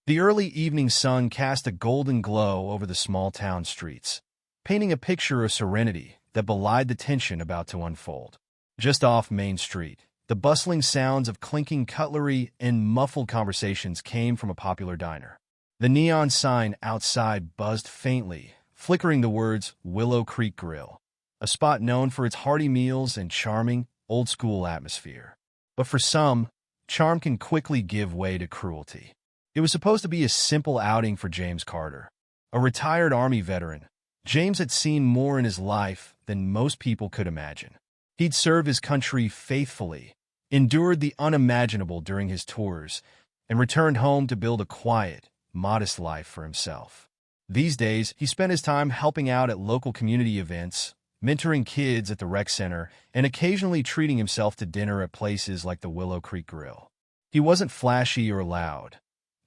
The early evening sun cast a golden glow over the small town streets, painting a picture of serenity that belied the tension about to unfold. Just off Main Street, the bustling sounds of clinking cutlery and muffled conversations came from a popular diner. The neon sign outside buzzed faintly, flickering the words Willow Creek Grill, a spot known for its hearty meals and charming, old-school atmosphere. But for some, charm can quickly give way to cruelty. It was supposed to be a simple outing for James Carter. A retired Army veteran, James had seen more in his life than most people could imagine. He'd served his country faithfully, endured the unimaginable during his tours, and returned home to build a quiet, modest life for himself. These days, he spent his time helping out at local community events, mentoring kids at the rec center, and occasionally treating himself to dinner at places like the Willow Creek Grill. He wasn't flashy or loud.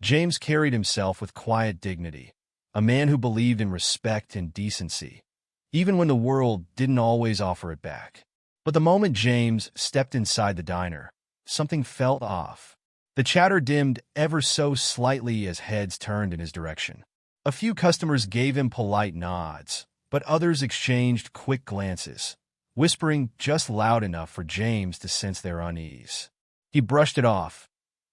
James carried himself with quiet dignity, a man who believed in respect and decency, even when the world didn't always offer it back. But the moment James stepped inside the diner, something felt off. The chatter dimmed ever so slightly as heads turned in his direction. A few customers gave him polite nods, but others exchanged quick glances, whispering just loud enough for James to sense their unease. He brushed it off.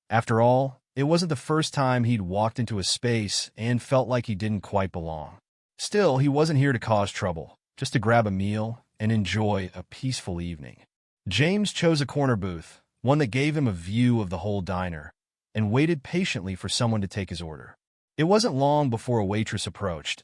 After all, it wasn't the first time he'd walked into a space and felt like he didn't quite belong. Still, he wasn't here to cause trouble, just to grab a meal and enjoy a peaceful evening. James chose a corner booth, one that gave him a view of the whole diner, and waited patiently for someone to take his order. It wasn't long before a waitress approached,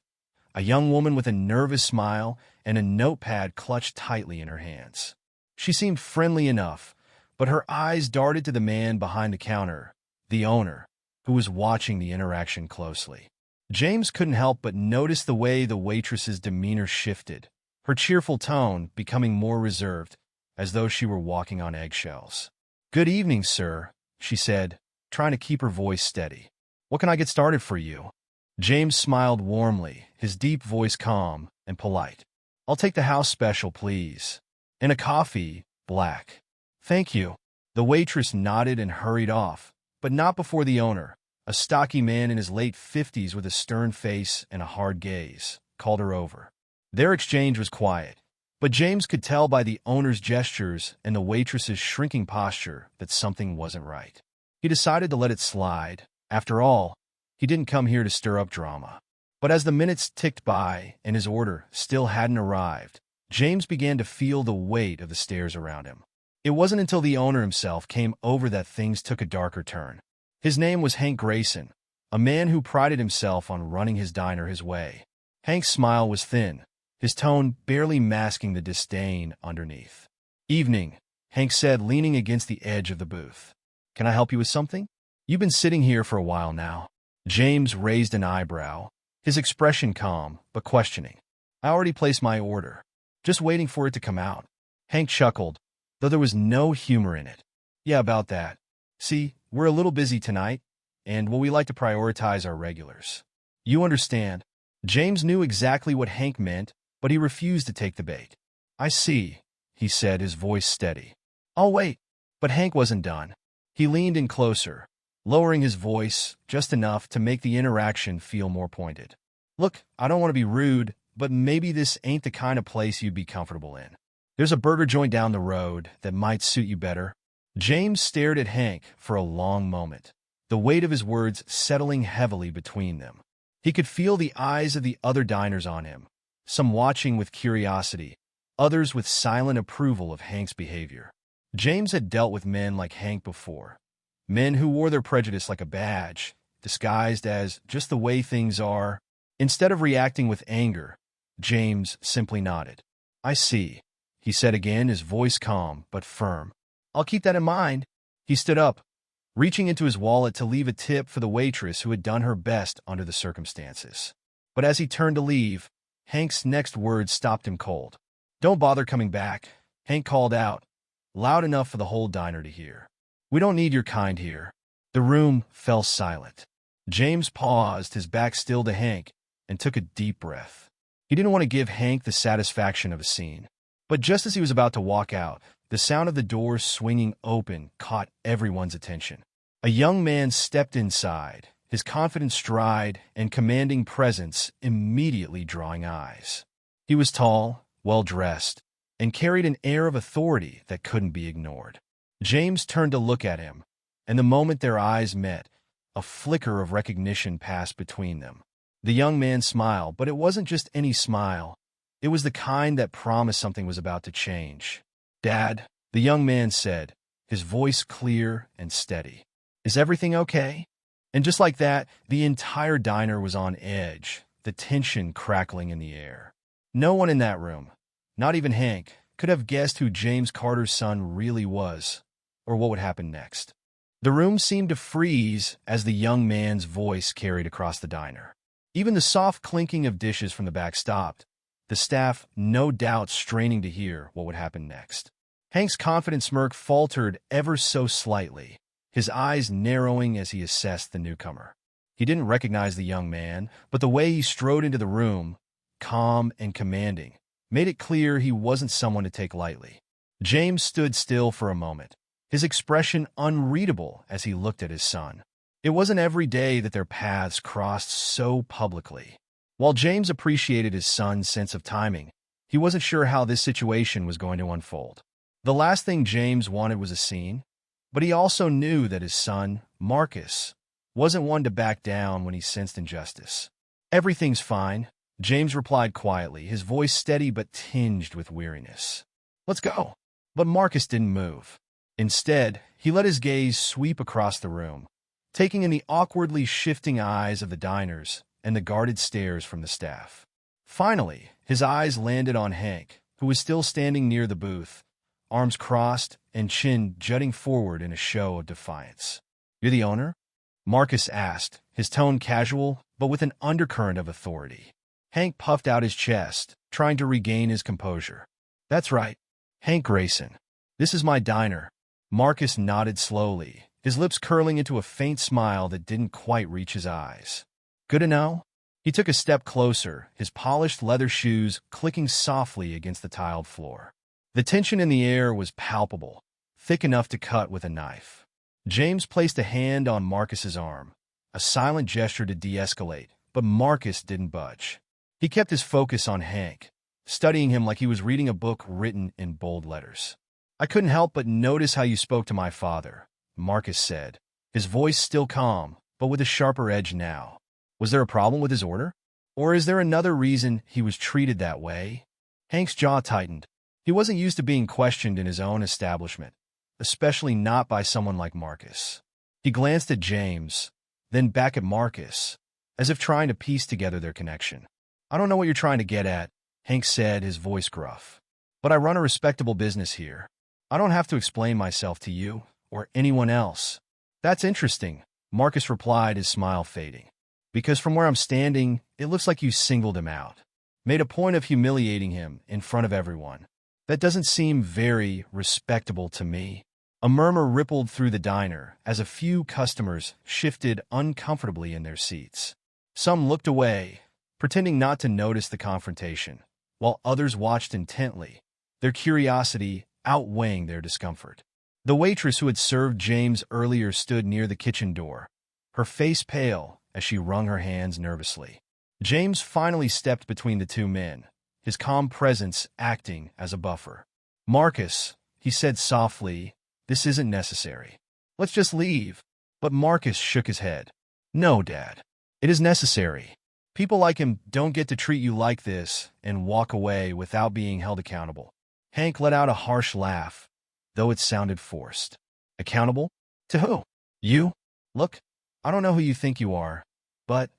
a young woman with a nervous smile and a notepad clutched tightly in her hands. She seemed friendly enough, but her eyes darted to the man behind the counter, the owner, who was watching the interaction closely. James couldn't help but notice the way the waitress's demeanor shifted, her cheerful tone becoming more reserved, as though she were walking on eggshells. "Good evening, sir," she said, trying to keep her voice steady. "What can I get started for you?" James smiled warmly, his deep voice calm and polite. "I'll take the house special, please. And a coffee, black." "Thank you." The waitress nodded and hurried off, but not before the owner, a stocky man in his late 50s with a stern face and a hard gaze, called her over. Their exchange was quiet, but James could tell by the owner's gestures and the waitress's shrinking posture that something wasn't right. He decided to let it slide. After all, he didn't come here to stir up drama. But as the minutes ticked by and his order still hadn't arrived, James began to feel the weight of the stares around him. It wasn't until the owner himself came over that things took a darker turn. His name was Hank Grayson, a man who prided himself on running his diner his way. Hank's smile was thin, his tone barely masking the disdain underneath. "Evening," Hank said, leaning against the edge of the booth. "Can I help you with something? You've been sitting here for a while now." James raised an eyebrow, his expression calm but questioning. "I already placed my order, just waiting for it to come out." Hank chuckled, though there was no humor in it. "Yeah, about that. See, we're a little busy tonight, and we like to prioritize our regulars. You understand." James knew exactly what Hank meant, but he refused to take the bait. "I see," he said, his voice steady. "I'll wait." But Hank wasn't done. He leaned in closer, lowering his voice just enough to make the interaction feel more pointed. "Look, I don't want to be rude, but maybe this ain't the kind of place you'd be comfortable in. There's a burger joint down the road that might suit you better." James stared at Hank for a long moment, the weight of his words settling heavily between them. He could feel the eyes of the other diners on him, some watching with curiosity, others with silent approval of Hank's behavior. James had dealt with men like Hank before, men who wore their prejudice like a badge, disguised as just the way things are. Instead of reacting with anger, James simply nodded. "I see," he said again, his voice calm but firm. "I'll keep that in mind." He stood up, reaching into his wallet to leave a tip for the waitress who had done her best under the circumstances. But as he turned to leave, Hank's next words stopped him cold. "Don't bother coming back," Hank called out, loud enough for the whole diner to hear. "We don't need your kind here." The room fell silent. James paused, his back still to Hank, and took a deep breath. He didn't want to give Hank the satisfaction of a scene. But just as he was about to walk out, the sound of the doors swinging open caught everyone's attention. A young man stepped inside, his confident stride and commanding presence immediately drawing eyes. He was tall, well-dressed, and carried an air of authority that couldn't be ignored. James turned to look at him, and the moment their eyes met, a flicker of recognition passed between them. The young man smiled, but it wasn't just any smile. It was the kind that promised something was about to change. "Dad," the young man said, his voice clear and steady. "Is everything okay?" And just like that, the entire diner was on edge, the tension crackling in the air. No one in that room, not even Hank, could have guessed who James Carter's son really was, or what would happen next. The room seemed to freeze as the young man's voice carried across the diner. Even the soft clinking of dishes from the back stopped, the staff no doubt straining to hear what would happen next. Hank's confident smirk faltered ever so slightly, his eyes narrowing as he assessed the newcomer. He didn't recognize the young man, but the way he strode into the room, calm and commanding, made it clear he wasn't someone to take lightly. James stood still for a moment, his expression unreadable as he looked at his son. It wasn't every day that their paths crossed so publicly. While James appreciated his son's sense of timing, he wasn't sure how this situation was going to unfold. The last thing James wanted was a scene, but he also knew that his son, Marcus, wasn't one to back down when he sensed injustice. "Everything's fine," James replied quietly, his voice steady but tinged with weariness. "Let's go." But Marcus didn't move. Instead, he let his gaze sweep across the room, taking in the awkwardly shifting eyes of the diners and the guarded stares from the staff. Finally, his eyes landed on Hank, who was still standing near the booth, arms crossed and chin jutting forward in a show of defiance. "You're the owner?" Marcus asked, his tone casual but with an undercurrent of authority. Hank puffed out his chest, trying to regain his composure. "That's right. Hank Grayson. This is my diner." Marcus nodded slowly, his lips curling into a faint smile that didn't quite reach his eyes. "Good to know?" He took a step closer, his polished leather shoes clicking softly against the tiled floor. The tension in the air was palpable, thick enough to cut with a knife. James placed a hand on Marcus's arm, a silent gesture to de-escalate, but Marcus didn't budge. He kept his focus on Hank, studying him like he was reading a book written in bold letters. "I couldn't help but notice how you spoke to my father," Marcus said, his voice still calm, but with a sharper edge now. "Was there a problem with his order? Or is there another reason he was treated that way?" Hank's jaw tightened. He wasn't used to being questioned in his own establishment, especially not by someone like Marcus. He glanced at James, then back at Marcus, as if trying to piece together their connection. "I don't know what you're trying to get at," Hank said, his voice gruff. "But I run a respectable business here. I don't have to explain myself to you or anyone else." "That's interesting," Marcus replied, his smile fading. "Because from where I'm standing, it looks like you singled him out. Made a point of humiliating him in front of everyone. That doesn't seem very respectable to me." A murmur rippled through the diner as a few customers shifted uncomfortably in their seats. Some looked away, pretending not to notice the confrontation, while others watched intently, their curiosity outweighing their discomfort. The waitress who had served James earlier stood near the kitchen door, her face pale as she wrung her hands nervously. James finally stepped between the two men, his calm presence acting as a buffer. "Marcus," he said softly, "this isn't necessary. Let's just leave." But Marcus shook his head. "No, Dad. It is necessary. People like him don't get to treat you like this and walk away without being held accountable." Hank let out a harsh laugh, though it sounded forced. "Accountable? To who? You? Look, I don't know who you think you are, but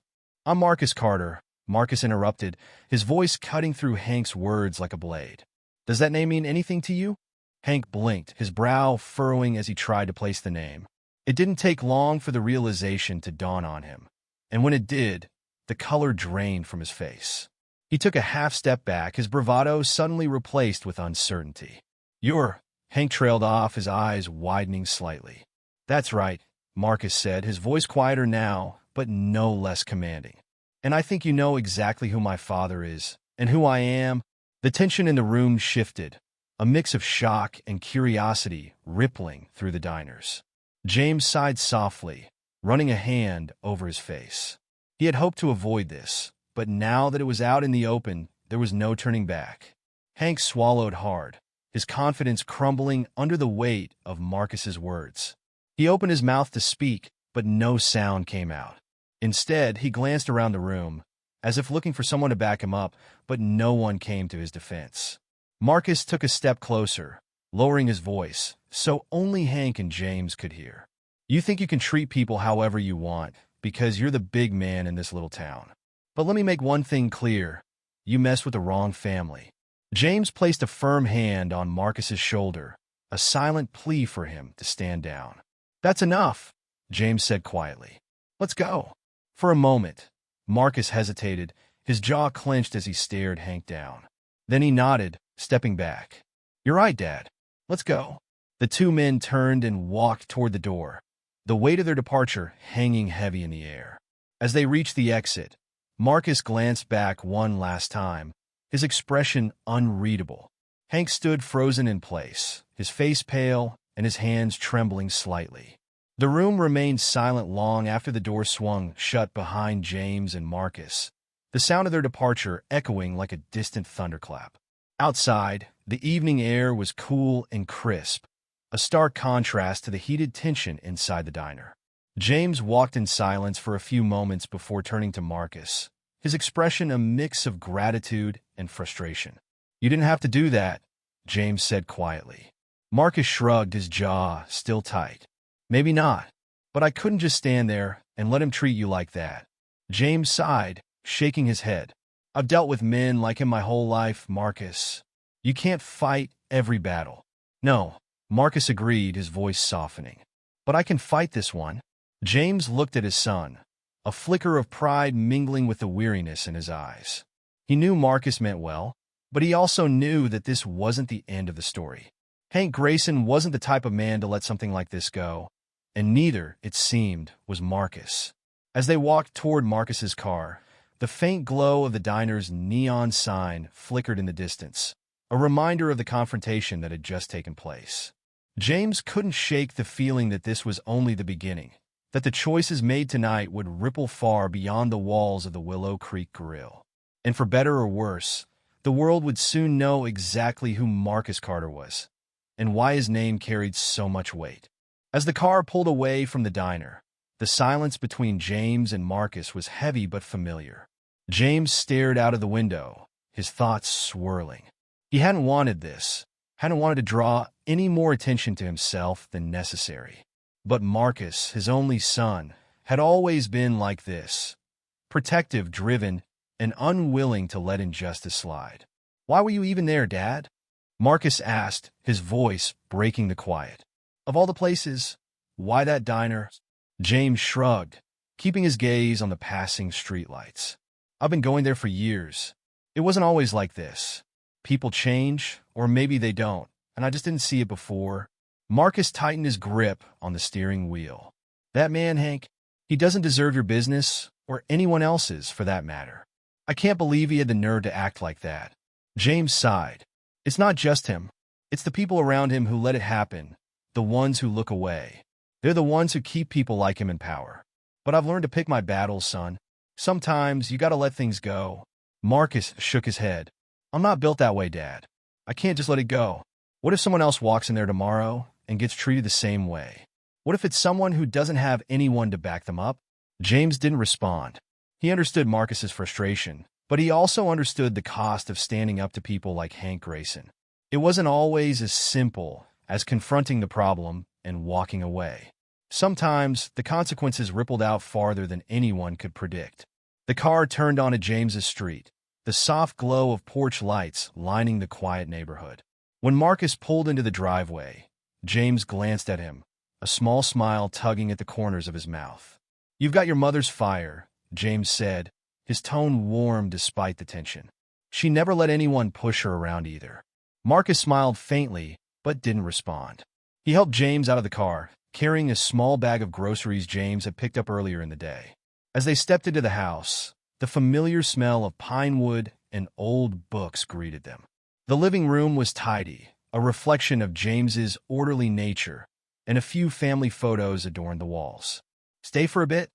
I'm Marcus Carter," Marcus interrupted, his voice cutting through Hank's words like a blade. "Does that name mean anything to you?" Hank blinked, his brow furrowing as he tried to place the name. It didn't take long for the realization to dawn on him, and when it did, the color drained from his face. He took a half step back, his bravado suddenly replaced with uncertainty. "You're—" Hank trailed off, his eyes widening slightly. "That's right," Marcus said, his voice quieter now, but no less commanding. "And I think you know exactly who my father is, and who I am." The tension in the room shifted, a mix of shock and curiosity rippling through the diners. James sighed softly, running a hand over his face. He had hoped to avoid this, but now that it was out in the open, there was no turning back. Hank swallowed hard, his confidence crumbling under the weight of Marcus's words. He opened his mouth to speak, but no sound came out. Instead, he glanced around the room, as if looking for someone to back him up, but no one came to his defense. Marcus took a step closer, lowering his voice, so only Hank and James could hear. You think you can treat people however you want, because you're the big man in this little town. But let me make one thing clear. You messed with the wrong family. James placed a firm hand on Marcus's shoulder, a silent plea for him to stand down. That's enough, James said quietly. Let's go. For a moment, Marcus hesitated, his jaw clenched as he stared Hank down. Then he nodded, stepping back. You're right, Dad. Let's go. The two men turned and walked toward the door, the weight of their departure hanging heavy in the air. As they reached the exit, Marcus glanced back one last time, his expression unreadable. Hank stood frozen in place, his face pale and his hands trembling slightly. The room remained silent long after the door swung shut behind James and Marcus, the sound of their departure echoing like a distant thunderclap. Outside, the evening air was cool and crisp, a stark contrast to the heated tension inside the diner. James walked in silence for a few moments before turning to Marcus, his expression a mix of gratitude and frustration. You didn't have to do that, James said quietly. Marcus shrugged, his jaw still tight. Maybe not, but I couldn't just stand there and let him treat you like that. James sighed, shaking his head. I've dealt with men like him my whole life, Marcus. You can't fight every battle. No, Marcus agreed, his voice softening. But I can fight this one. James looked at his son, a flicker of pride mingling with the weariness in his eyes. He knew Marcus meant well, but he also knew that this wasn't the end of the story. Hank Grayson wasn't the type of man to let something like this go, and neither, it seemed, was Marcus. As they walked toward Marcus's car, the faint glow of the diner's neon sign flickered in the distance, a reminder of the confrontation that had just taken place. James couldn't shake the feeling that this was only the beginning, that the choices made tonight would ripple far beyond the walls of the Willow Creek Grill. And for better or worse, the world would soon know exactly who Marcus Carter was, and why his name carried so much weight. As the car pulled away from the diner, the silence between James and Marcus was heavy but familiar. James stared out of the window, his thoughts swirling. He hadn't wanted this, hadn't wanted to draw any more attention to himself than necessary. But Marcus, his only son, had always been like this, protective, driven, and unwilling to let injustice slide. Why were you even there, Dad? Marcus asked, his voice breaking the quiet. Of all the places, why that diner? James shrugged, keeping his gaze on the passing streetlights. I've been going there for years. It wasn't always like this. People change, or maybe they don't, and I just didn't see it before. Marcus tightened his grip on the steering wheel. That man, Hank, he doesn't deserve your business, or anyone else's for that matter. I can't believe he had the nerve to act like that. James sighed. It's not just him. It's the people around him who let it happen, the ones who look away. They're the ones who keep people like him in power. But I've learned to pick my battles, son. Sometimes you gotta let things go. Marcus shook his head. I'm not built that way, Dad. I can't just let it go. What if someone else walks in there tomorrow and gets treated the same way? What if it's someone who doesn't have anyone to back them up? James didn't respond. He understood Marcus's frustration, but he also understood the cost of standing up to people like Hank Grayson. It wasn't always as simple as confronting the problem and walking away. Sometimes the consequences rippled out farther than anyone could predict. The car turned onto James's street, the soft glow of porch lights lining the quiet neighborhood. When Marcus pulled into the driveway, James glanced at him, a small smile tugging at the corners of his mouth. You've got your mother's fire, James said, his tone warm despite the tension. She never let anyone push her around either. Marcus smiled faintly, but didn't respond. He helped James out of the car, carrying a small bag of groceries James had picked up earlier in the day. As they stepped into the house, the familiar smell of pine wood and old books greeted them. The living room was tidy, a reflection of James's orderly nature, and a few family photos adorned the walls. Stay for a bit?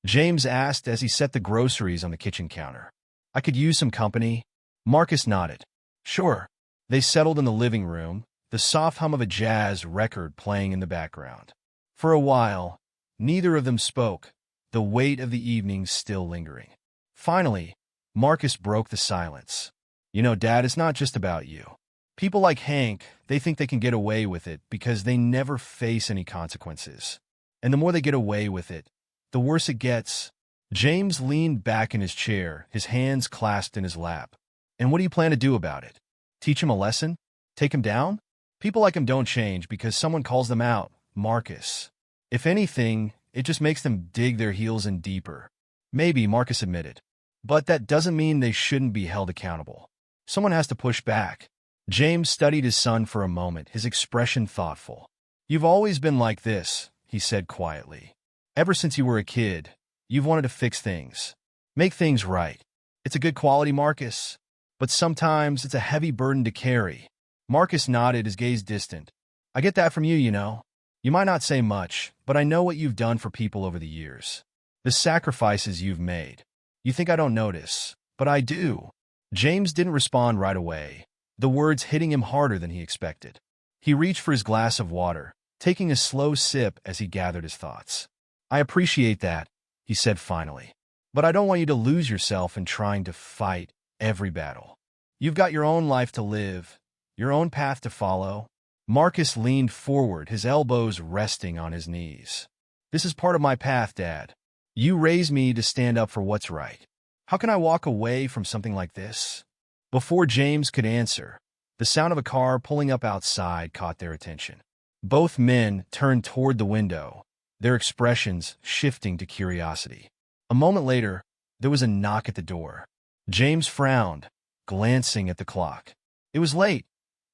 James asked as he set the groceries on the kitchen counter. I could use some company. Marcus nodded. Sure. They settled in the living room, the soft hum of a jazz record playing in the background. For a while, neither of them spoke, the weight of the evening still lingering. Finally, Marcus broke the silence. You know, Dad, it's not just about you. People like Hank, they think they can get away with it because they never face any consequences. And the more they get away with it, the worse it gets. James leaned back in his chair, his hands clasped in his lap. And what do you plan to do about it? Teach him a lesson? Take him down? People like him don't change because someone calls them out, Marcus. If anything, it just makes them dig their heels in deeper. Maybe, Marcus admitted. But that doesn't mean they shouldn't be held accountable. Someone has to push back. James studied his son for a moment, his expression thoughtful. You've always been like this, he said quietly. Ever since you were a kid, you've wanted to fix things. Make things right. It's a good quality, Marcus. But sometimes it's a heavy burden to carry. Marcus nodded, his gaze distant. I get that from you, you know. You might not say much, but I know what you've done for people over the years. The sacrifices you've made. You think I don't notice, but I do. James didn't respond right away, the words hitting him harder than he expected. He reached for his glass of water, taking a slow sip as he gathered his thoughts. I appreciate that, he said finally. But I don't want you to lose yourself in trying to fight every battle. You've got your own life to live, your own path to follow. Marcus leaned forward, his elbows resting on his knees. This is part of my path, Dad. You raised me to stand up for what's right. How can I walk away from something like this? Before James could answer, the sound of a car pulling up outside caught their attention. Both men turned toward the window, their expressions shifting to curiosity. A moment later, there was a knock at the door. James frowned, glancing at the clock. It was late,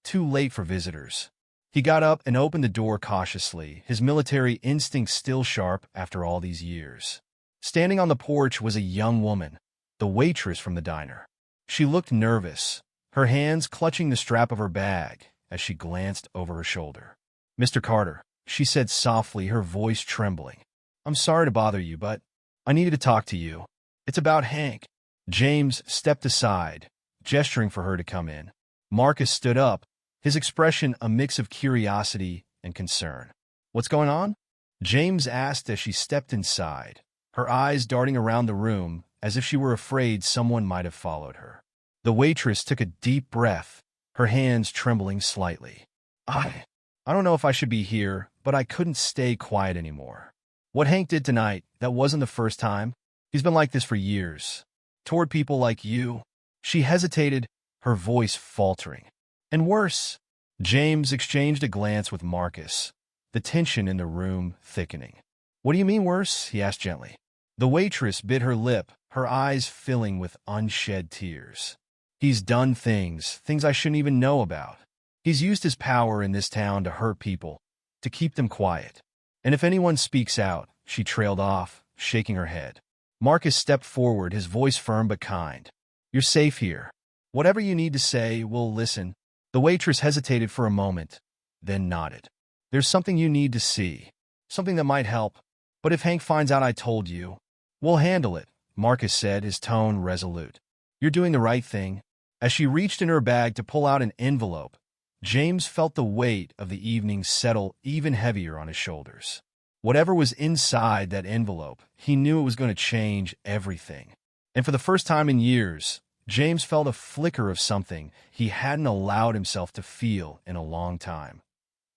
too late for visitors. He got up and opened the door cautiously, his military instincts still sharp after all these years. Standing on the porch was a young woman, the waitress from the diner. She looked nervous, her hands clutching the strap of her bag as she glanced over her shoulder. Mr. Carter, she said softly, her voice trembling. I'm sorry to bother you, but I needed to talk to you. It's about Hank. James stepped aside, gesturing for her to come in. Marcus stood up, his expression a mix of curiosity and concern. What's going on? James asked as she stepped inside, her eyes darting around the room as if she were afraid someone might have followed her. The waitress took a deep breath, her hands trembling slightly. I don't know if I should be here, but I couldn't stay quiet anymore. What Hank did tonight, that wasn't the first time. He's been like this for years. Toward people like you. She hesitated, her voice faltering. And worse. James exchanged a glance with Marcus, the tension in the room thickening. What do you mean worse? He asked gently. The waitress bit her lip, her eyes filling with unshed tears. He's done things I shouldn't even know about. He's used his power in this town to hurt people, to keep them quiet. And if anyone speaks out, she trailed off, shaking her head. Marcus stepped forward, his voice firm but kind. You're safe here. Whatever you need to say, we'll listen. The waitress hesitated for a moment, then nodded. There's something you need to see, something that might help. But if Hank finds out I told you, we'll handle it, Marcus said, his tone resolute. You're doing the right thing. As she reached in her bag to pull out an envelope, James felt the weight of the evening settle even heavier on his shoulders. Whatever was inside that envelope, he knew it was going to change everything. And for the first time in years, James felt a flicker of something he hadn't allowed himself to feel in a long time.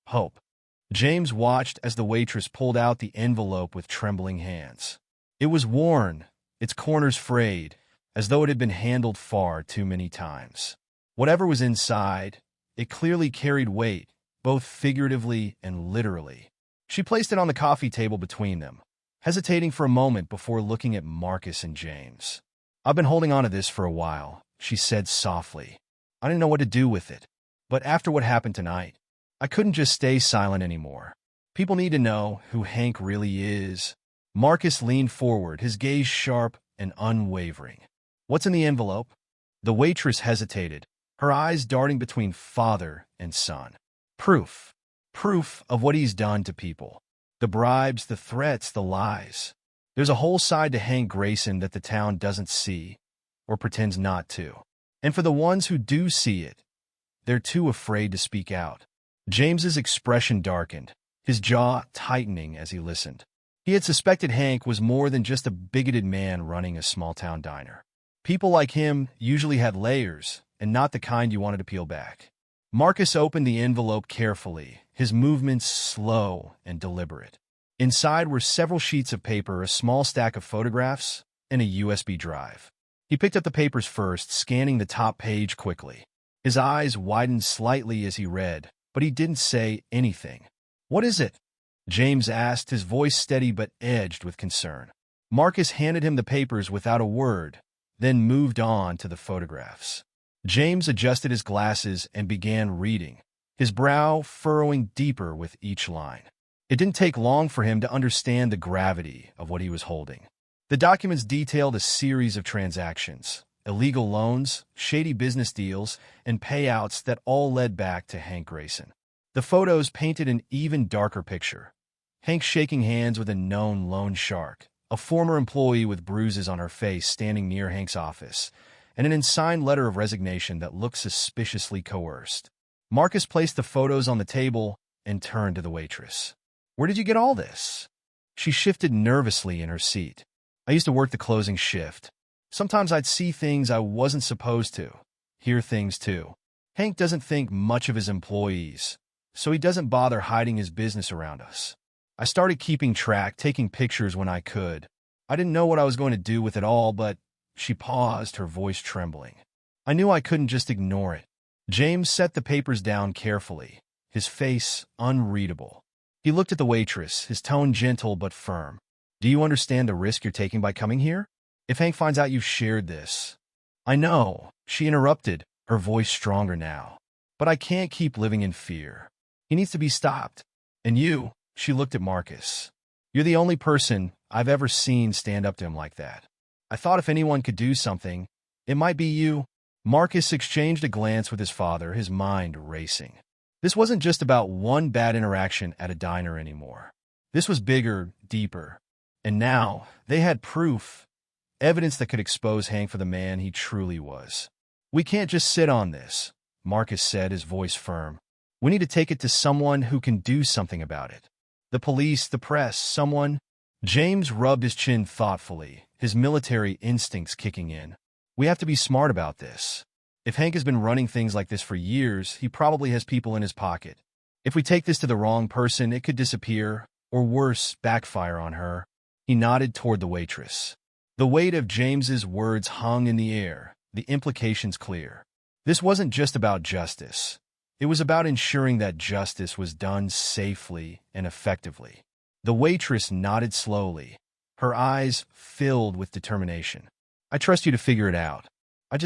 Hope. James watched as the waitress pulled out the envelope with trembling hands. It was worn, its corners frayed, as though it had been handled far too many times. Whatever was inside, it clearly carried weight, both figuratively and literally. She placed it on the coffee table between them, hesitating for a moment before looking at Marcus and James. I've been holding on to this for a while, she said softly. I didn't know what to do with it. But after what happened tonight, I couldn't just stay silent anymore. People need to know who Hank really is. Marcus leaned forward, his gaze sharp and unwavering. What's in the envelope? The waitress hesitated, her eyes darting between father and son. Proof. Proof of what he's done to people. The bribes, the threats, the lies. There's a whole side to Hank Grayson that the town doesn't see, or pretends not to. And for the ones who do see it, they're too afraid to speak out. James's expression darkened, his jaw tightening as he listened. He had suspected Hank was more than just a bigoted man running a small-town diner. People like him usually had layers, and not the kind you wanted to peel back. Marcus opened the envelope carefully, his movements slow and deliberate. Inside were several sheets of paper, a small stack of photographs, and a USB drive. He picked up the papers first, scanning the top page quickly. His eyes widened slightly as he read, but he didn't say anything. "What is it?" James asked, his voice steady but edged with concern. Marcus handed him the papers without a word, then moved on to the photographs. James adjusted his glasses and began reading, his brow furrowing deeper with each line. It didn't take long for him to understand the gravity of what he was holding. The documents detailed a series of transactions, illegal loans, shady business deals, and payouts that all led back to Hank Grayson. The photos painted an even darker picture. Hank shaking hands with a known loan shark, a former employee with bruises on her face standing near Hank's office, and an unsigned letter of resignation that looked suspiciously coerced. Marcus placed the photos on the table and turned to the waitress. "Where did you get all this?" She shifted nervously in her seat. "I used to work the closing shift. Sometimes I'd see things I wasn't supposed to, hear things too. Hank doesn't think much of his employees, so he doesn't bother hiding his business around us. I started keeping track, taking pictures when I could. I didn't know what I was going to do with it all, but—" She paused, her voice trembling. "I knew I couldn't just ignore it." James set the papers down carefully, his face unreadable. He looked at the waitress, his tone gentle but firm. "Do you understand the risk you're taking by coming here? If Hank finds out you've shared this—" "I know," she interrupted, her voice stronger now. "But I can't keep living in fear. He needs to be stopped. And you," she looked at Marcus, "you're the only person I've ever seen stand up to him like that. I thought if anyone could do something, it might be you." Marcus exchanged a glance with his father, his mind racing. This wasn't just about one bad interaction at a diner anymore. This was bigger, deeper. And now, they had proof, evidence that could expose Hank for the man he truly was. "We can't just sit on this," Marcus said, his voice firm. "We need to take it to someone who can do something about it. The police, the press, someone—" James rubbed his chin thoughtfully, his military instincts kicking in. "We have to be smart about this. If Hank has been running things like this for years, he probably has people in his pocket. If we take this to the wrong person, it could disappear, or worse, backfire on her." He nodded toward the waitress. The weight of James's words hung in the air, the implications clear. This wasn't just about justice. It was about ensuring that justice was done safely and effectively. The waitress nodded slowly, her eyes filled with determination. "I trust you to figure it out. I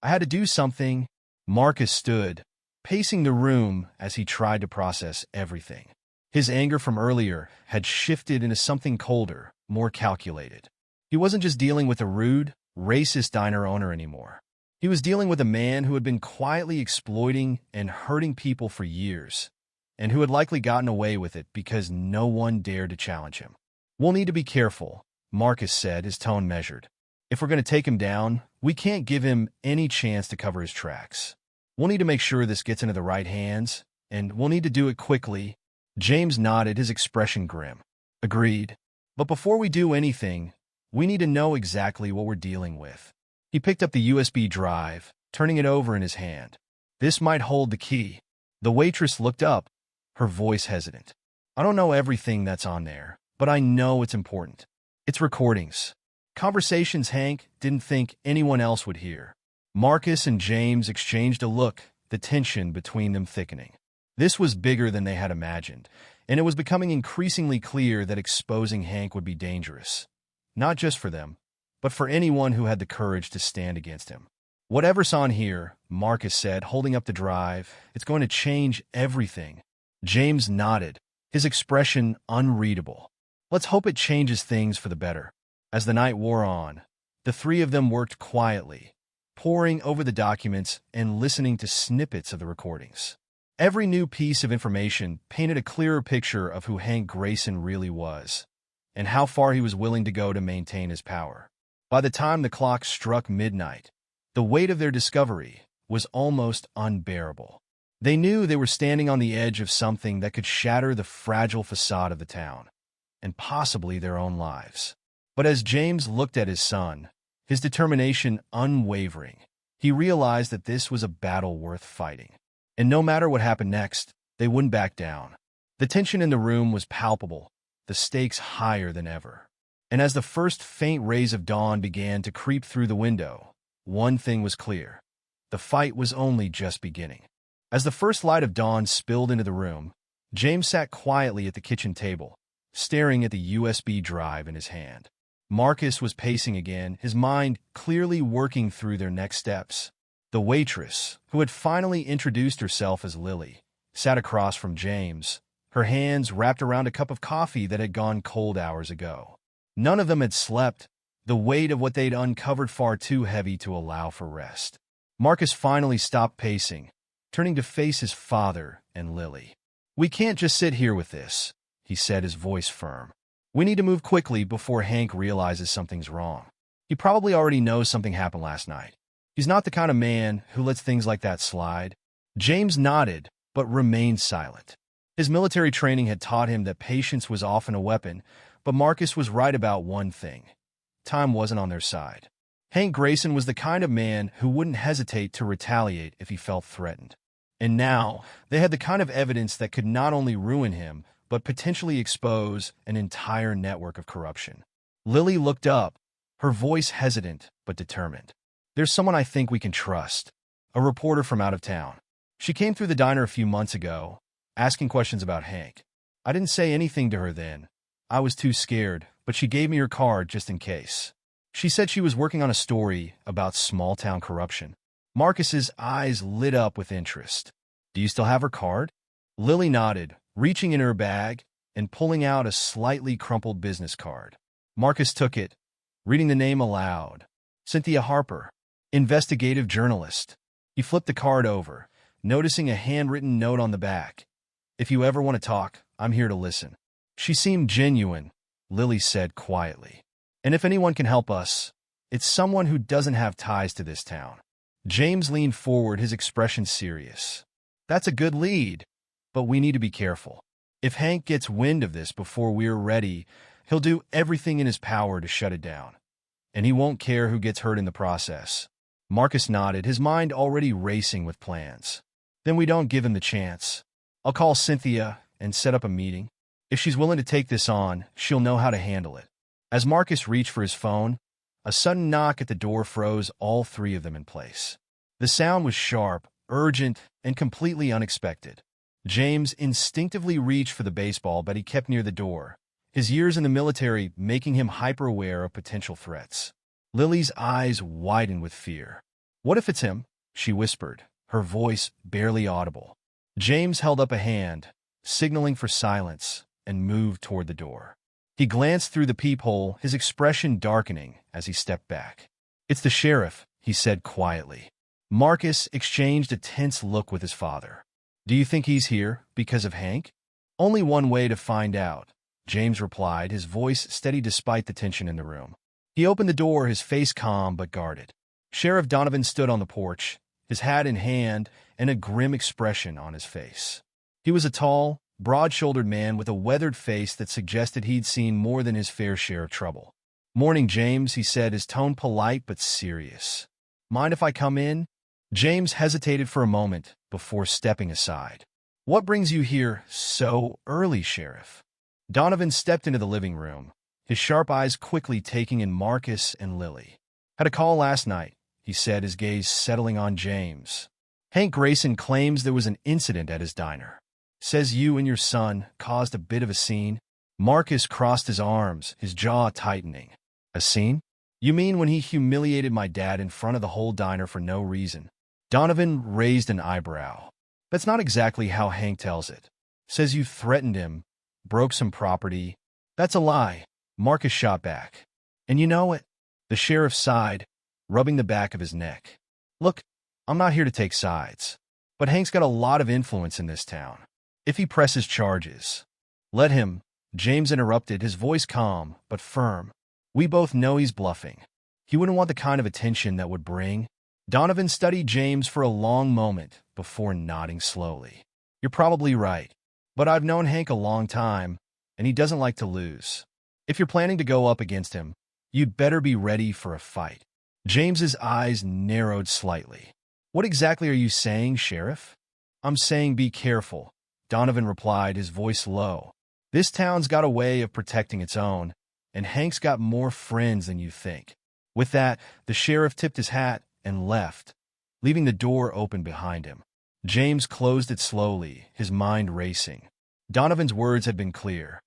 had to do something." Marcus stood, pacing the room as he tried to process everything. His anger from earlier had shifted into something colder, more calculated. He wasn't just dealing with a rude, racist diner owner anymore. He was dealing with a man who had been quietly exploiting and hurting people for years, and who had likely gotten away with it because no one dared to challenge him. "We'll need to be careful," Marcus said, his tone measured. "If we're going to take him down, we can't give him any chance to cover his tracks. We'll need to make sure this gets into the right hands, and we'll need to do it quickly." James nodded, his expression grim. "Agreed. But before we do anything, we need to know exactly what we're dealing with." He picked up the USB drive, turning it over in his hand. "This might hold the key." The waitress looked up, her voice hesitant. "I don't know everything that's on there, but I know it's important. It's recordings. Conversations Hank didn't think anyone else would hear." Marcus and James exchanged a look, the tension between them thickening. This was bigger than they had imagined, and it was becoming increasingly clear that exposing Hank would be dangerous. Not just for them, but for anyone who had the courage to stand against him. "Whatever's on here," Marcus said, holding up the drive, "it's going to change everything." James nodded, his expression unreadable. "Let's hope it changes things for the better." As the night wore on, the three of them worked quietly, poring over the documents and listening to snippets of the recordings. Every new piece of information painted a clearer picture of who Hank Grayson really was, and how far he was willing to go to maintain his power. By the time the clock struck midnight, the weight of their discovery was almost unbearable. They knew they were standing on the edge of something that could shatter the fragile facade of the town, and possibly their own lives. But as James looked at his son, his determination unwavering, he realized that this was a battle worth fighting. And no matter what happened next, they wouldn't back down. The tension in the room was palpable, the stakes higher than ever. And as the first faint rays of dawn began to creep through the window, one thing was clear. The fight was only just beginning. As the first light of dawn spilled into the room, James sat quietly at the kitchen table, staring at the USB drive in his hand. Marcus was pacing again, his mind clearly working through their next steps. The waitress, who had finally introduced herself as Lily, sat across from James, her hands wrapped around a cup of coffee that had gone cold hours ago. None of them had slept, the weight of what they'd uncovered far too heavy to allow for rest. Marcus finally stopped pacing, turning to face his father and Lily. "We can't just sit here with this," he said, his voice firm. "We need to move quickly before Hank realizes something's wrong. He probably already knows something happened last night. He's not the kind of man who lets things like that slide." James nodded, but remained silent. His military training had taught him that patience was often a weapon, but Marcus was right about one thing. Time wasn't on their side. Hank Grayson was the kind of man who wouldn't hesitate to retaliate if he felt threatened. And now, they had the kind of evidence that could not only ruin him, but potentially expose an entire network of corruption. Lily looked up, her voice hesitant but determined. "There's someone I think we can trust, a reporter from out of town. She came through the diner a few months ago, asking questions about Hank. I didn't say anything to her then. I was too scared, but she gave me her card just in case. She said she was working on a story about small-town corruption." Marcus's eyes lit up with interest. "Do you still have her card?" Lily nodded, reaching in her bag and pulling out a slightly crumpled business card. Marcus took it, reading the name aloud. "Cynthia Harper, investigative journalist." He flipped the card over, noticing a handwritten note on the back. "If you ever want to talk, I'm here to listen." "She seemed genuine," Lily said quietly. "And if anyone can help us, it's someone who doesn't have ties to this town." James leaned forward, his expression serious. "That's a good lead, but we need to be careful. If Hank gets wind of this before we're ready, he'll do everything in his power to shut it down. And he won't care who gets hurt in the process." Marcus nodded, his mind already racing with plans. "Then we don't give him the chance. I'll call Cynthia and set up a meeting. If she's willing to take this on, she'll know how to handle it." As Marcus reached for his phone, a sudden knock at the door froze all three of them in place. The sound was sharp, urgent, and completely unexpected. James instinctively reached for the baseball, but he kept near the door, his years in the military making him hyper-aware of potential threats. Lily's eyes widened with fear. "What if it's him?" she whispered, her voice barely audible. James held up a hand, signaling for silence, and moved toward the door. He glanced through the peephole, his expression darkening as he stepped back. "It's the sheriff," he said quietly. Marcus exchanged a tense look with his father. "Do you think he's here because of Hank?" "Only one way to find out," James replied, his voice steady despite the tension in the room. He opened the door, his face calm but guarded. Sheriff Donovan stood on the porch, his hat in hand and a grim expression on his face. He was a tall, broad-shouldered man with a weathered face that suggested he'd seen more than his fair share of trouble. "Morning, James," he said, his tone polite but serious. "Mind if I come in?" James hesitated for a moment before stepping aside. "What brings you here so early, Sheriff?" Donovan stepped into the living room, his sharp eyes quickly taking in Marcus and Lily. "Had a call last night," he said, his gaze settling on James. "Hank Grayson claims there was an incident at his diner. Says you and your son caused a bit of a scene." Marcus crossed his arms, his jaw tightening. "A scene? You mean when he humiliated my dad in front of the whole diner for no reason?" Donovan raised an eyebrow. "That's not exactly how Hank tells it. Says you threatened him, broke some property." "That's a lie," Marcus shot back. "And you know it." The sheriff sighed, rubbing the back of his neck. "Look, I'm not here to take sides. But Hank's got a lot of influence in this town. If he presses charges, let him, James interrupted, his voice calm but firm. We both know he's bluffing. He wouldn't want the kind of attention that would bring. Donovan studied James for a long moment before nodding slowly. You're probably right, but I've known Hank a long time, and he doesn't like to lose. If you're planning to go up against him, you'd better be ready for a fight. James's eyes narrowed slightly. What exactly are you saying, Sheriff? I'm saying be careful, Donovan replied, his voice low. This town's got a way of protecting its own, and Hank's got more friends than you think. With that, the sheriff tipped his hat and left, leaving the door open behind him. James closed it slowly, his mind racing. Donovan's words had been clear.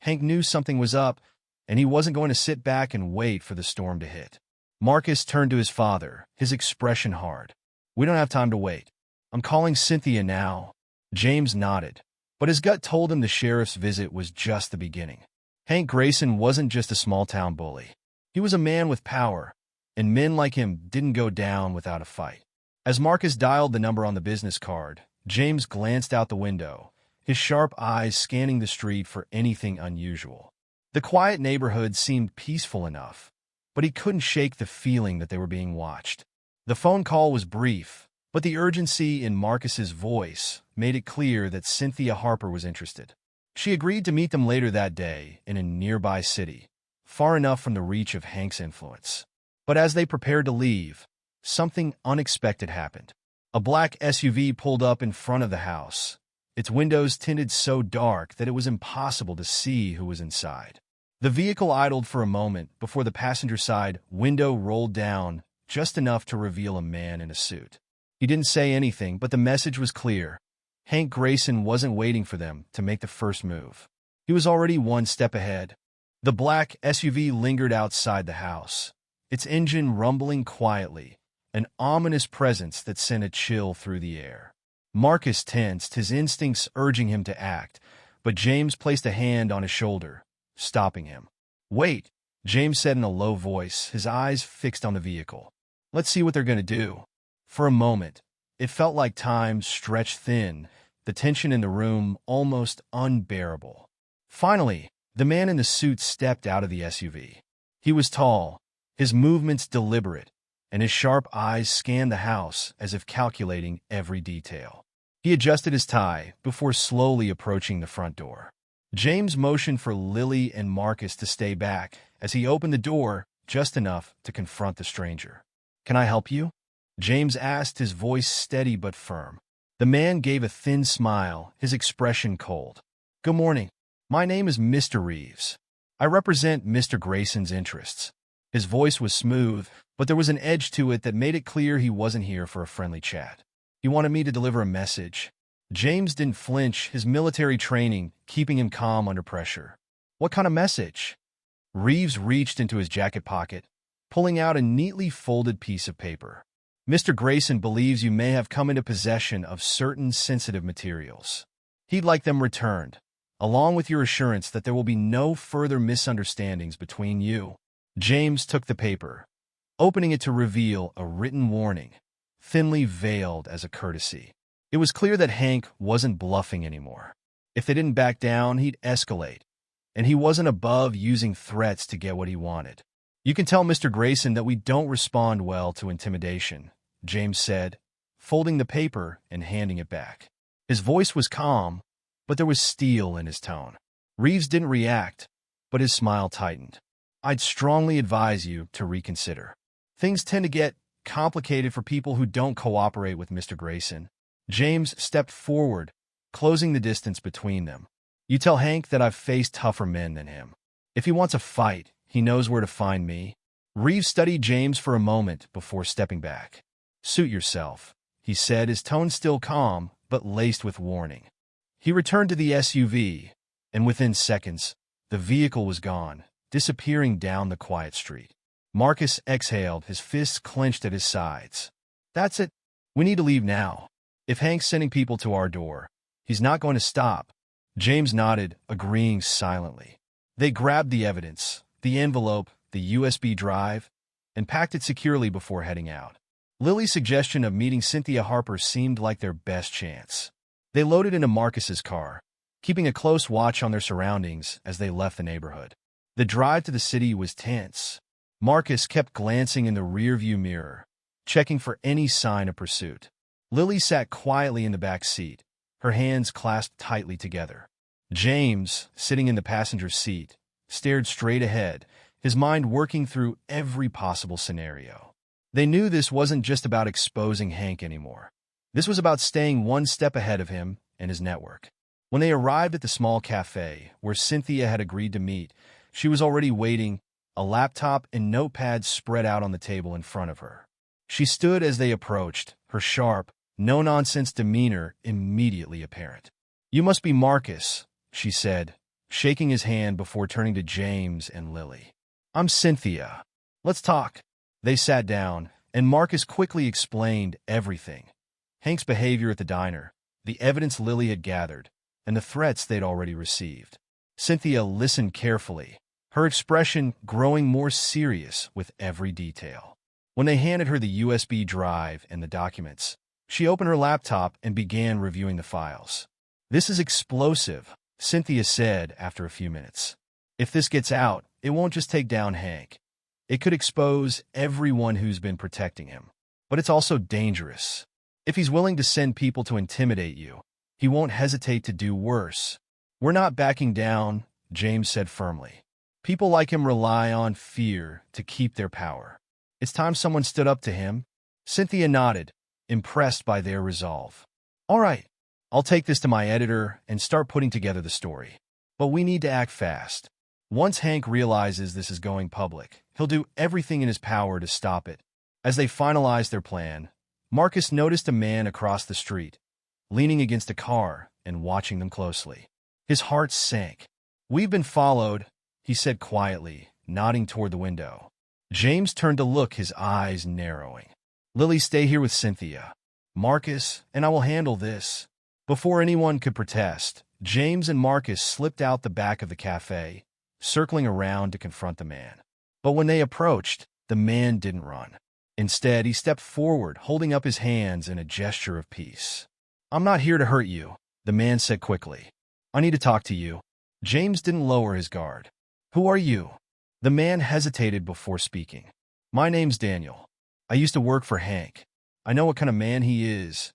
Hank knew something was up, and he wasn't going to sit back and wait for the storm to hit. Marcus turned to his father, his expression hard. We don't have time to wait. I'm calling Cynthia now. James nodded, but his gut told him the sheriff's visit was just the beginning. Hank Grayson wasn't just a small-town bully. He was a man with power, and men like him didn't go down without a fight. As Marcus dialed the number on the business card, James glanced out the window, his sharp eyes scanning the street for anything unusual. The quiet neighborhood seemed peaceful enough, but he couldn't shake the feeling that they were being watched. The phone call was brief, but the urgency in Marcus's voice made it clear that Cynthia Harper was interested. She agreed to meet them later that day in a nearby city, far enough from the reach of Hank's influence. But as they prepared to leave, something unexpected happened. A black SUV pulled up in front of the house, its windows tinted so dark that it was impossible to see who was inside. The vehicle idled for a moment before the passenger side window rolled down just enough to reveal a man in a suit. He didn't say anything, but the message was clear. Hank Grayson wasn't waiting for them to make the first move. He was already one step ahead. The black SUV lingered outside the house, its engine rumbling quietly, an ominous presence that sent a chill through the air. Marcus tensed, his instincts urging him to act, but James placed a hand on his shoulder, stopping him. Wait, James said in a low voice, his eyes fixed on the vehicle. Let's see what they're going to do. For a moment, it felt like time stretched thin, the tension in the room almost unbearable. Finally, the man in the suit stepped out of the SUV. He was tall, his movements deliberate, and his sharp eyes scanned the house as if calculating every detail. He adjusted his tie before slowly approaching the front door. James motioned for Lily and Marcus to stay back as he opened the door just enough to confront the stranger. Can I help you? James asked, his voice steady but firm. The man gave a thin smile, his expression cold. Good morning. My name is Mr. Reeves. I represent Mr. Grayson's interests. His voice was smooth, but there was an edge to it that made it clear he wasn't here for a friendly chat. He wanted me to deliver a message. James didn't flinch, his military training keeping him calm under pressure. What kind of message? Reeves reached into his jacket pocket, pulling out a neatly folded piece of paper. Mr. Grayson believes you may have come into possession of certain sensitive materials. He'd like them returned, along with your assurance that there will be no further misunderstandings between you. James took the paper, opening it to reveal a written warning, thinly veiled as a courtesy. It was clear that Hank wasn't bluffing anymore. If they didn't back down, he'd escalate, and he wasn't above using threats to get what he wanted. You can tell Mr. Grayson that we don't respond well to intimidation, James said, folding the paper and handing it back. His voice was calm, but there was steel in his tone. Reeves didn't react, but his smile tightened. I'd strongly advise you to reconsider. Things tend to get complicated for people who don't cooperate with Mr. Grayson. James stepped forward, closing the distance between them. You tell Hank that I've faced tougher men than him. If he wants a fight, he knows where to find me. Reeves studied James for a moment before stepping back. Suit yourself, he said, his tone still calm, but laced with warning. He returned to the SUV, and within seconds, the vehicle was gone, disappearing down the quiet street. Marcus exhaled, his fists clenched at his sides. That's it. We need to leave now. If Hank's sending people to our door, he's not going to stop. James nodded, agreeing silently. They grabbed the evidence, the envelope, the USB drive, and packed it securely before heading out. Lily's suggestion of meeting Cynthia Harper seemed like their best chance. They loaded into Marcus's car, keeping a close watch on their surroundings as they left the neighborhood. The drive to the city was tense. Marcus kept glancing in the rearview mirror, checking for any sign of pursuit. Lily sat quietly in the back seat, her hands clasped tightly together. James, sitting in the passenger seat, stared straight ahead, his mind working through every possible scenario. They knew this wasn't just about exposing Hank anymore. This was about staying one step ahead of him and his network. When they arrived at the small cafe where Cynthia had agreed to meet, she was already waiting, a laptop and notepad spread out on the table in front of her. She stood as they approached, her sharp, no-nonsense demeanor immediately apparent. "You must be Marcus," she said, shaking his hand before turning to James and Lily. "I'm Cynthia. Let's talk." They sat down, and Marcus quickly explained everything. Hank's behavior at the diner, the evidence Lily had gathered, and the threats they'd already received. Cynthia listened carefully, her expression growing more serious with every detail. When they handed her the USB drive and the documents, she opened her laptop and began reviewing the files. "This is explosive," Cynthia said after a few minutes. "If this gets out, it won't just take down Hank. It could expose everyone who's been protecting him. But it's also dangerous. If he's willing to send people to intimidate you, he won't hesitate to do worse." "We're not backing down," James said firmly. "People like him rely on fear to keep their power. It's time someone stood up to him." Cynthia nodded, impressed by their resolve. "All right, I'll take this to my editor and start putting together the story. But we need to act fast. Once Hank realizes this is going public, he'll do everything in his power to stop it." As they finalized their plan, Marcus noticed a man across the street, leaning against a car and watching them closely. His heart sank. "We've been followed," he said quietly, nodding toward the window. James turned to look, his eyes narrowing. "Lily, stay here with Cynthia. Marcus and I will handle this." Before anyone could protest, James and Marcus slipped out the back of the cafe, circling around to confront the man. But when they approached, the man didn't run. Instead, he stepped forward, holding up his hands in a gesture of peace. "I'm not here to hurt you," the man said quickly. "I need to talk to you." James didn't lower his guard. "Who are you?" The man hesitated before speaking. "My name's Daniel. I used to work for Hank. I know what kind of man he is,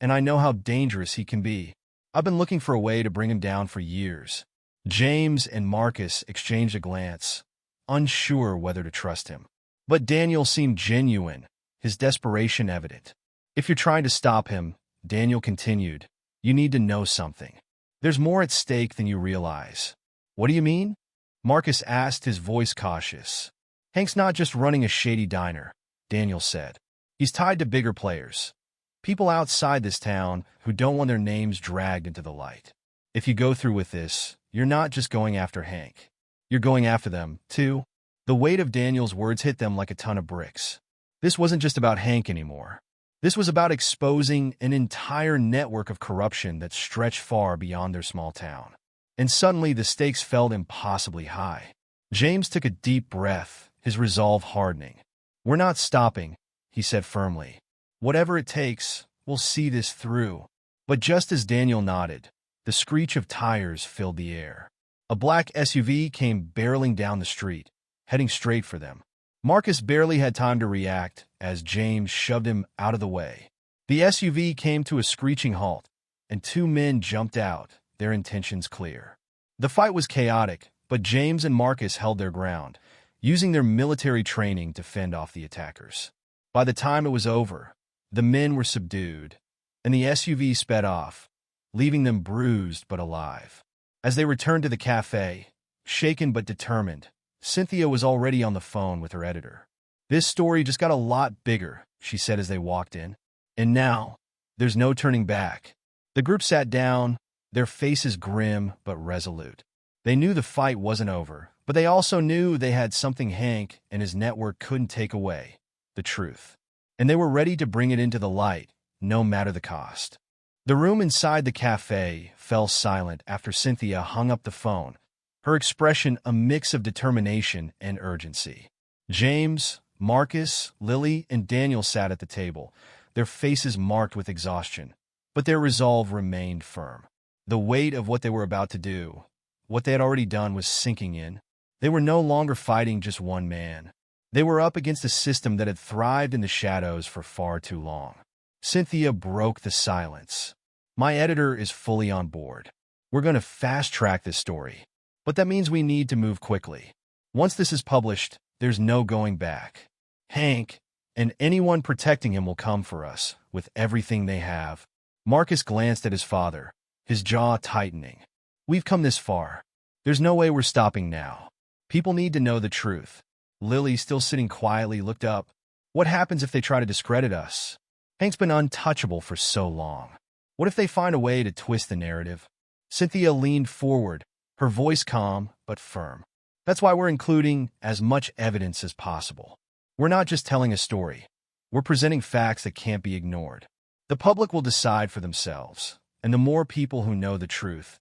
and I know how dangerous he can be. I've been looking for a way to bring him down for years." James and Marcus exchanged a glance, unsure whether to trust him. But Daniel seemed genuine, his desperation evident. "If you're trying to stop him," Daniel continued, "you need to know something. There's more at stake than you realize." "What do you mean?" Marcus asked, his voice cautious. "Hank's not just running a shady diner," Daniel said. "He's tied to bigger players. People outside this town who don't want their names dragged into the light. If you go through with this, you're not just going after Hank. You're going after them, too." The weight of Daniel's words hit them like a ton of bricks. This wasn't just about Hank anymore. This was about exposing an entire network of corruption that stretched far beyond their small town. And suddenly the stakes felt impossibly high. James took a deep breath, his resolve hardening. "We're not stopping," he said firmly. "Whatever it takes, we'll see this through." But just as Daniel nodded, the screech of tires filled the air. A black SUV came barreling down the street, heading straight for them. Marcus barely had time to react as James shoved him out of the way. The SUV came to a screeching halt, and two men jumped out, their intentions clear. The fight was chaotic, but James and Marcus held their ground, using their military training to fend off the attackers. By the time it was over, the men were subdued, and the SUV sped off, leaving them bruised but alive. As they returned to the cafe, shaken but determined, Cynthia was already on the phone with her editor. "This story just got a lot bigger," she said as they walked in. "And now, there's no turning back." The group sat down, their faces grim but resolute. They knew the fight wasn't over, but they also knew they had something Hank and his network couldn't take away: the truth. And they were ready to bring it into the light, no matter the cost. The room inside the cafe fell silent after Cynthia hung up the phone, her expression a mix of determination and urgency. James, Marcus, Lily, and Daniel sat at the table, their faces marked with exhaustion, but their resolve remained firm. The weight of what they were about to do, what they had already done, was sinking in. They were no longer fighting just one man. They were up against a system that had thrived in the shadows for far too long. Cynthia broke the silence. "My editor is fully on board. We're going to fast-track this story. But that means we need to move quickly. Once this is published, there's no going back. Hank and anyone protecting him will come for us, with everything they have." Marcus glanced at his father, his jaw tightening. "We've come this far. There's no way we're stopping now. People need to know the truth." Lily, still sitting quietly, looked up. "What happens if they try to discredit us? Hank's been untouchable for so long. What if they find a way to twist the narrative?" Cynthia leaned forward, her voice calm but firm. "That's why we're including as much evidence as possible. We're not just telling a story. We're presenting facts that can't be ignored. The public will decide for themselves, and the more people who know the truth,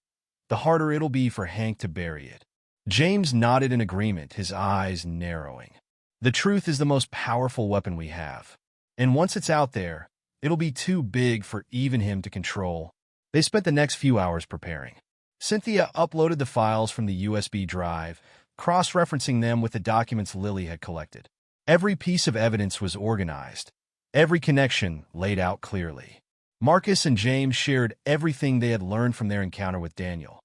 the harder it'll be for Hank to bury it." James nodded in agreement, his eyes narrowing. "The truth is the most powerful weapon we have. And once it's out there, it'll be too big for even him to control." They spent the next few hours preparing. Cynthia uploaded the files from the USB drive, cross-referencing them with the documents Lily had collected. Every piece of evidence was organized, every connection laid out clearly. Marcus and James shared everything they had learned from their encounter with Daniel,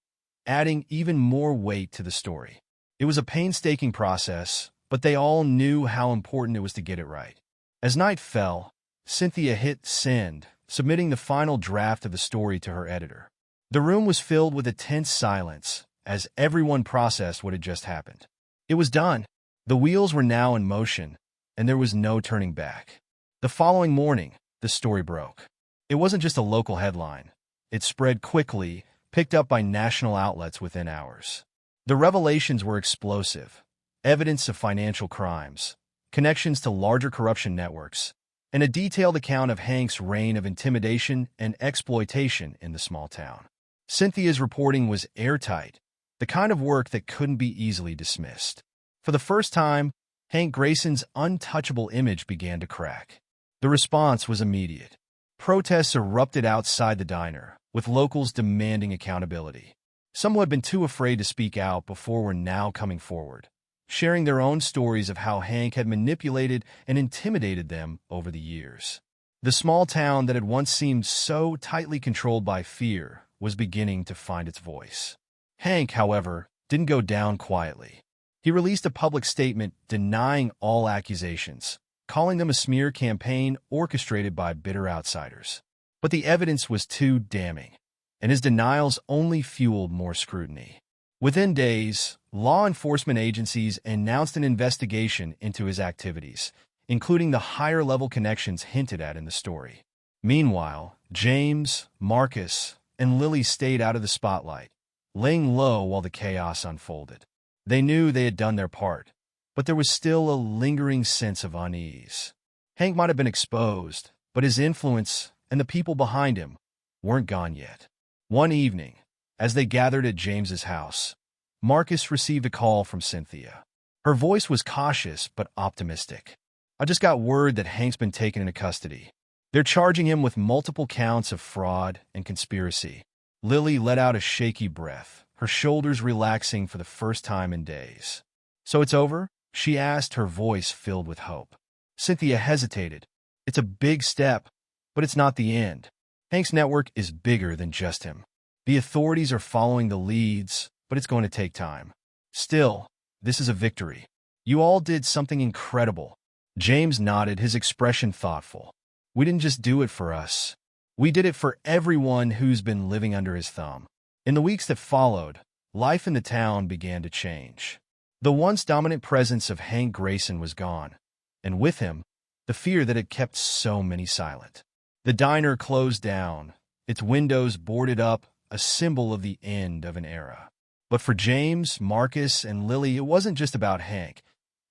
adding even more weight to the story. It was a painstaking process, but they all knew how important it was to get it right. As night fell, Cynthia hit send, submitting the final draft of the story to her editor. The room was filled with a tense silence as everyone processed what had just happened. It was done. The wheels were now in motion, and there was no turning back. The following morning, the story broke. It wasn't just a local headline. It spread quickly, picked up by national outlets within hours. The revelations were explosive. Evidence of financial crimes, connections to larger corruption networks, and a detailed account of Hank's reign of intimidation and exploitation in the small town. Cynthia's reporting was airtight, the kind of work that couldn't be easily dismissed. For the first time, Hank Grayson's untouchable image began to crack. The response was immediate. Protests erupted outside the diner, with locals demanding accountability. Some who had been too afraid to speak out before were now coming forward, sharing their own stories of how Hank had manipulated and intimidated them over the years. The small town that had once seemed so tightly controlled by fear was beginning to find its voice. Hank, however, didn't go down quietly. He released a public statement denying all accusations, calling them a smear campaign orchestrated by bitter outsiders. But the evidence was too damning, and his denials only fueled more scrutiny. Within days, law enforcement agencies announced an investigation into his activities, including the higher-level connections hinted at in the story. Meanwhile, James, Marcus, and Lily stayed out of the spotlight, laying low while the chaos unfolded. They knew they had done their part, but there was still a lingering sense of unease. Hank might have been exposed, but his influence and the people behind him weren't gone yet. One evening, as they gathered at James's house, Marcus received a call from Cynthia. Her voice was cautious but optimistic. "I just got word that Hank's been taken into custody. They're charging him with multiple counts of fraud and conspiracy." Lily let out a shaky breath, her shoulders relaxing for the first time in days. "So it's over?" she asked, her voice filled with hope. Cynthia hesitated. "It's a big step, but it's not the end. Hank's network is bigger than just him. The authorities are following the leads, but it's going to take time. Still, this is a victory. You all did something incredible." James nodded, his expression thoughtful. "We didn't just do it for us. We did it for everyone who's been living under his thumb." In the weeks that followed, life in the town began to change. The once dominant presence of Hank Grayson was gone, and with him, the fear that had kept so many silent. The diner closed down, its windows boarded up, a symbol of the end of an era. But for James, Marcus, and Lily, it wasn't just about Hank.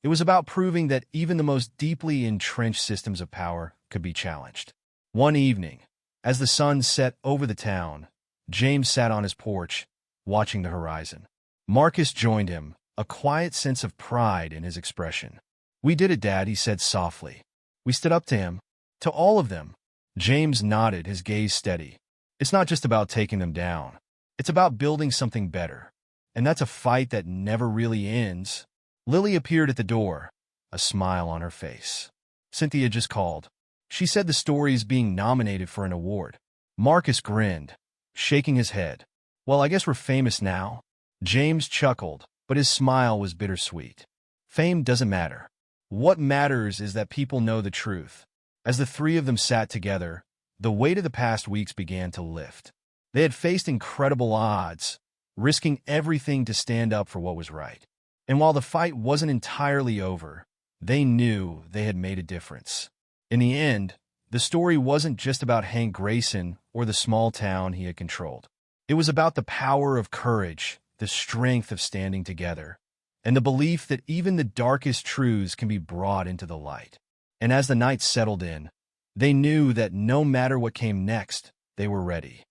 It was about proving that even the most deeply entrenched systems of power could be challenged. One evening, as the sun set over the town, James sat on his porch, watching the horizon. Marcus joined him, a quiet sense of pride in his expression. "We did it, Dad," he said softly. "We stood up to him. To all of them." James nodded, his gaze steady. "It's not just about taking them down. It's about building something better. And that's a fight that never really ends." Lily appeared at the door, a smile on her face. "Cynthia just called. She said the story is being nominated for an award." Marcus grinned, shaking his head. "Well, I guess we're famous now." James chuckled, but his smile was bittersweet. "Fame doesn't matter. What matters is that people know the truth." As the three of them sat together, the weight of the past weeks began to lift. They had faced incredible odds, risking everything to stand up for what was right. And while the fight wasn't entirely over, they knew they had made a difference. In the end, the story wasn't just about Hank Grayson or the small town he had controlled. It was about the power of courage, the strength of standing together, and the belief that even the darkest truths can be brought into the light. And as the night settled in, they knew that no matter what came next, they were ready.